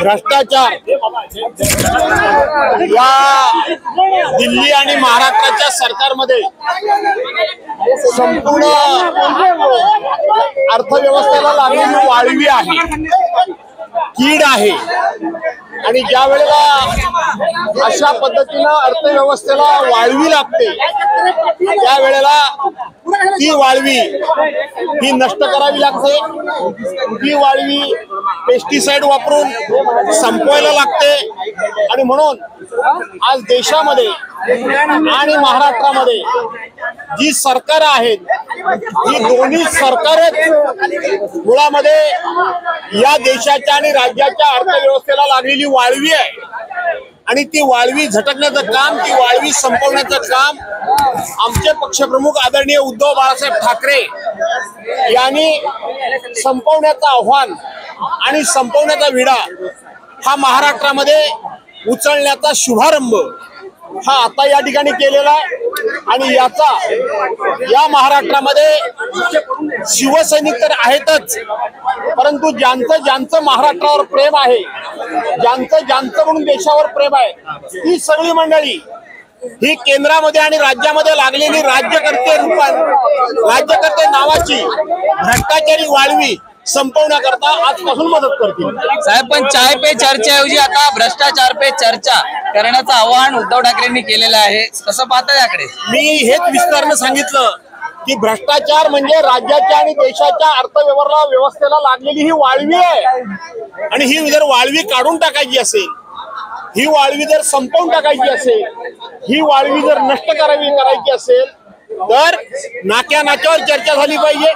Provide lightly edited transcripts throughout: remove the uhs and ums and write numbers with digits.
भ्रष्टाचार या दिल्ली आणि महाराष्ट्राच्या सरकारमध्ये संपूर्ण अर्थव्यवस्थेला लागलेली वाळवी आहे, कीड आहे। आणि ज्या वेळेला अशा पद्धतीनं अर्थव्यवस्थेला वाळवी लागते त्यावेळेला ती वाळवी ही नष्ट करावी लागते, ती वाळवी पेस्टिसाइड वापरून संपवायला लागते। आणि म्हणून आज देशामध्ये आणि महाराष्ट्रामध्ये जी सरकार आहेत ही दोन्ही सरकारच मुळामध्ये या देशाच्या आणि राज्याच्या अर्थव्यवस्थेला लागलेली वाळवी आहे आणि ती वाळवी झटकण्याचं काम, ती वाळवी संपवण्याचं काम आमचे पक्षप्रमुख आदरणीय उद्धव बाळासाहेब ठाकरे यांनी संपवण्याचं आव्हान आणि संपवण्याचा विडा हा महाराष्ट्रामध्ये उचलण्याचा शुभारंभ हा आता या ठिकाणी केलेला आहे। आणि याचा या महाराष्ट्रामध्ये शिवसैनिक तर आहेतच, परंतु ज्यांचं महाराष्ट्रावर प्रेम आहे, ज्यांचं म्हणून देशावर प्रेम आहे, ही सगळी मंडळी ही केंद्रामध्ये आणि राज्यामध्ये लागलेली राज्यकर्ते नावाची भ्रष्टाचारी वाळवी संपवण्याकरता आजपासून मदत करतील। साहेब, पण चाय पे चर्चेऐवजी आता भ्रष्टाचार पे चर्चा करण्याचं आवाहन उद्धव ठाकरेंनी केलेलं आहे, कसं पाहता याकडे? मी हेच विस्तारानं सांगितलं की भ्रष्टाचार म्हणजे राज्याच्या आणि देशाच्या अर्थव्यवस्थेला लागलेली ही वाळवी आहे। आणि ही जर वाळवी काढून टाकायची असेल, ही वाळवी जर संपवून टाकायची असेल, ही वाळवी जर नष्ट करायची असेल तर नाक्यावर चर्चा झाली पाहिजे।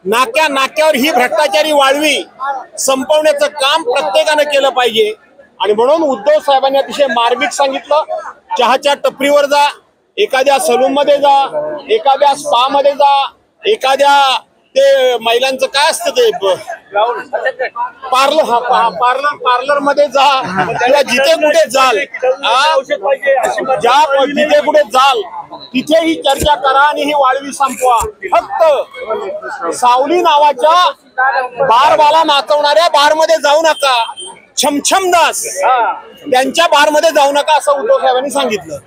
नाक्यावर ही भ्रष्टाचारी वाळवी संपवण्याचं काम प्रत्येकानं केलं पाहिजे। आणि म्हणून उद्धव साहेबांनी अतिशय मार्मिक सांगितलं, चहाच्या टपरीवर जा, एखाद्या सलून मध्ये जा, एखाद्या स्पा मध्ये जा, एखाद्या ते महिलांचं काय असतं ते पार्लर मध्ये जा, किंवा जिथे कुठे जाल जिथे कुठे जाल तिथे ही चर्चा करा आणि ही वाळवी संपवा। फक्त सावली नावाच्या बारवाला नाचवणाऱ्या बार मध्ये जाऊ नका, छमछम दास त्यांच्या बार मध्ये जाऊ नका, असं उद्धव साहेबांनी सांगितलं।